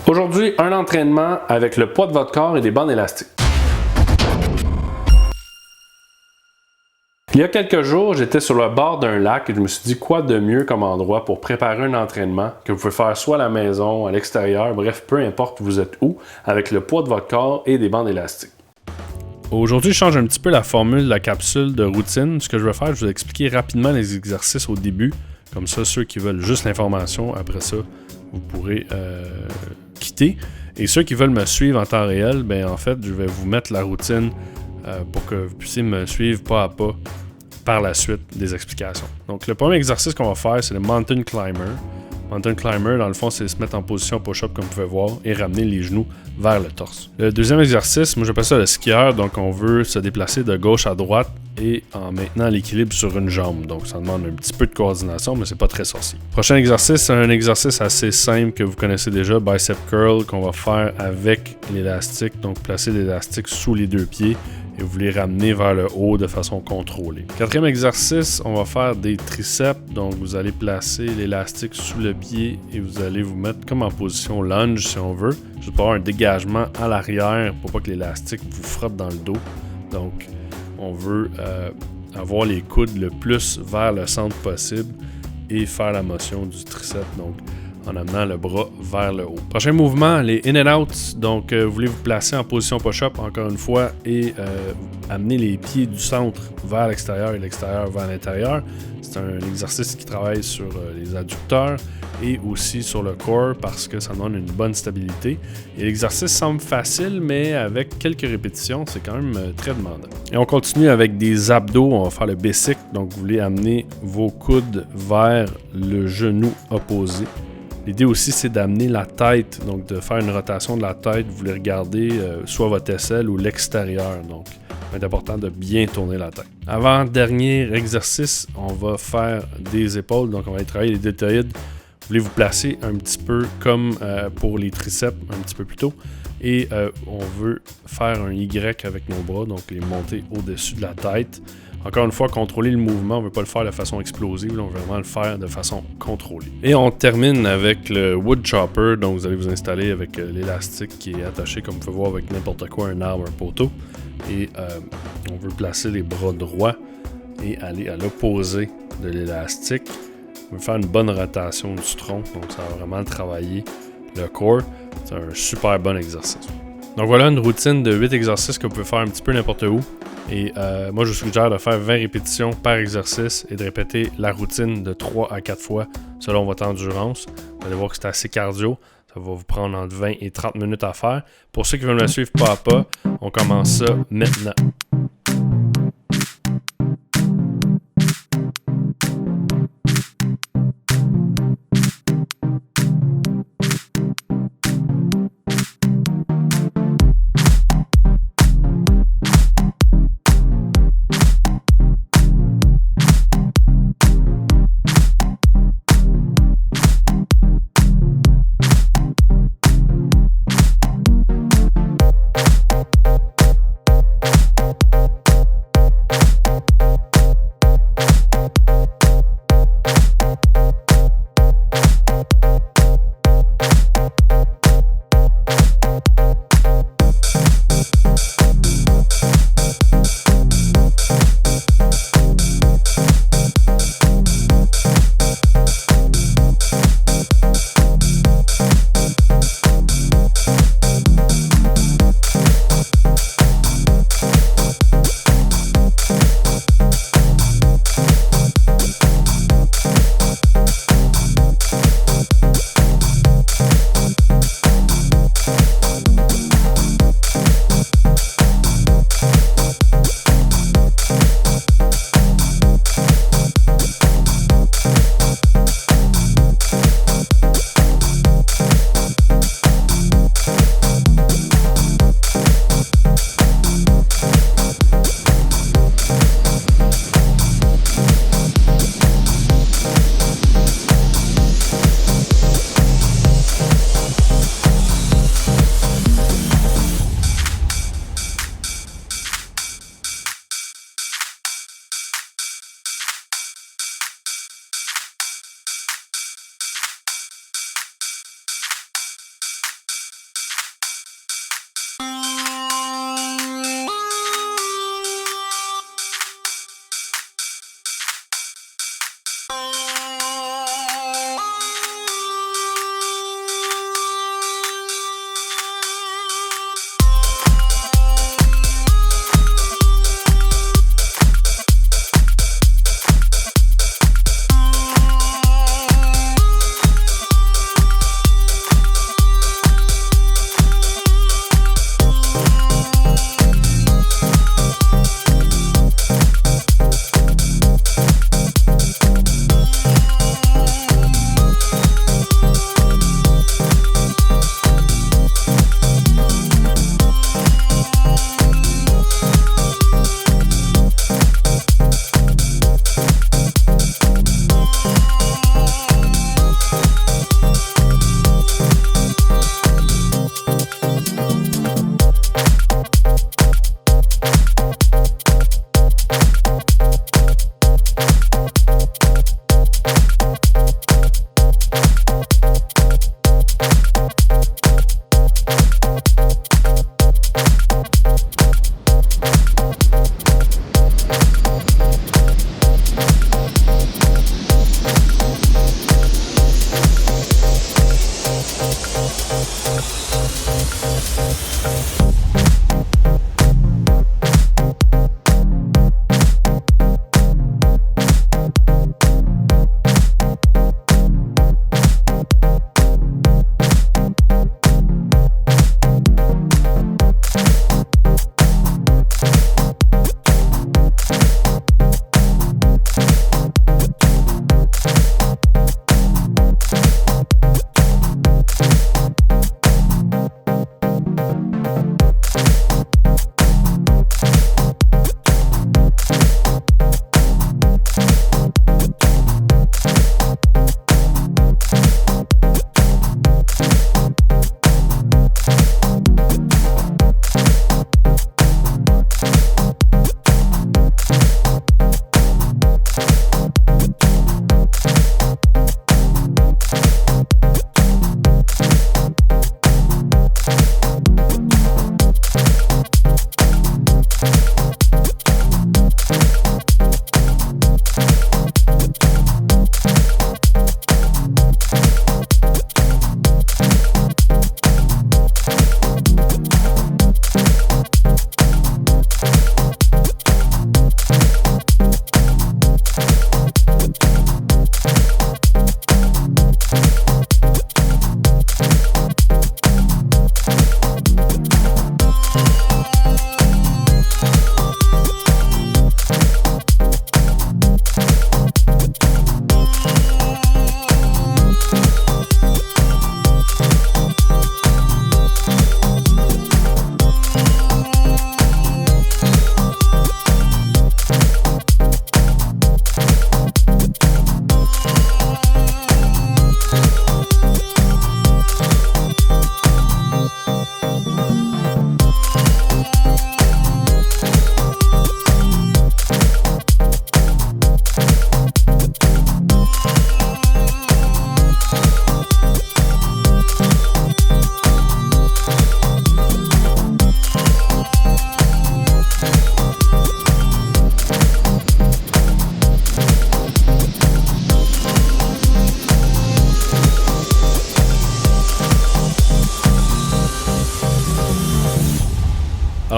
Aujourd'hui, un entraînement avec le poids de votre corps et des bandes élastiques. Il y a quelques jours, j'étais sur le bord d'un lac et je me suis dit quoi de mieux comme endroit pour préparer un entraînement que vous pouvez faire soit à la maison, à l'extérieur, bref, peu importe vous êtes où, avec le poids de votre corps et des bandes élastiques. Aujourd'hui, je change un petit peu la formule de la capsule de routine. Ce que je vais faire, je vais vous expliquer rapidement les exercices au début. Comme ça, ceux qui veulent juste l'information, après ça, vous pourrez quitter. Et ceux qui veulent me suivre en temps réel, ben en fait, je vais vous mettre la routine pour que vous puissiez me suivre pas à pas par la suite des explications. Donc, le premier exercice qu'on va faire, c'est le Mountain Climber. Mountain Climber, dans le fond, c'est se mettre en position push-up, comme vous pouvez voir, et ramener les genoux vers le torse. Le deuxième exercice, moi j'appelle ça le skieur, donc on veut se déplacer de gauche à droite et en maintenant l'équilibre sur une jambe. Donc ça demande un petit peu de coordination, mais c'est pas très sorcier. Prochain exercice, c'est un exercice assez simple que vous connaissez déjà, bicep curl, qu'on va faire avec l'élastique. Donc placer l'élastique sous les deux pieds et vous les ramener vers le haut de façon contrôlée. Quatrième exercice, on va faire des triceps. Donc vous allez placer l'élastique sous le pied et vous allez vous mettre comme en position lunge si on veut, juste pour avoir un dégagement à l'arrière pour pas que l'élastique vous frotte dans le dos. Donc on veut avoir les coudes le plus vers le centre possible et faire la motion du triceps, donc en amenant le bras vers le haut. Prochain mouvement, les in and out. Donc, vous voulez vous placer en position push-up encore une fois et amener les pieds du centre vers l'extérieur et l'extérieur vers l'intérieur. C'est un exercice qui travaille sur les adducteurs et aussi sur le corps parce que ça donne une bonne stabilité. Et l'exercice semble facile, mais avec quelques répétitions, c'est quand même très demandant. Et on continue avec des abdos. On va faire le basic. Donc, vous voulez amener vos coudes vers le genou opposé. L'idée aussi, c'est d'amener la tête, donc de faire une rotation de la tête. Vous voulez regarder soit votre aisselle ou l'extérieur. Donc, c'est important de bien tourner la tête. Avant-dernier exercice, on va faire des épaules. Donc, on va aller travailler les deltoïdes. Vous voulez vous placer un petit peu comme pour les triceps, un petit peu plus tôt. Et on veut faire un Y avec nos bras, donc les monter au-dessus de la tête. Encore une fois, contrôler le mouvement, on ne veut pas le faire de façon explosive, on veut vraiment le faire de façon contrôlée. Et on termine avec le wood chopper, donc vous allez vous installer avec l'élastique qui est attaché, comme vous pouvez voir, avec n'importe quoi, un arbre, un poteau. Et on veut placer les bras droits et aller à l'opposé de l'élastique. On veut faire une bonne rotation du tronc, donc ça va vraiment travailler le corps. C'est un super bon exercice. Donc voilà une routine de 8 exercices que vous pouvez faire un petit peu n'importe où. Et moi, je vous suggère de faire 20 répétitions par exercice et de répéter la routine de 3 à 4 fois selon votre endurance. Vous allez voir que c'est assez cardio. Ça va vous prendre entre 20 et 30 minutes à faire. Pour ceux qui veulent me suivre pas à pas, on commence ça maintenant.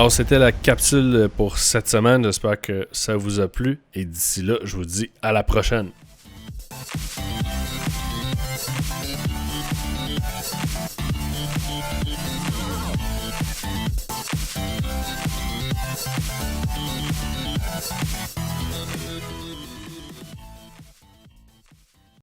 Alors, c'était la capsule pour cette semaine. J'espère que ça vous a plu. Et d'ici là, je vous dis à la prochaine.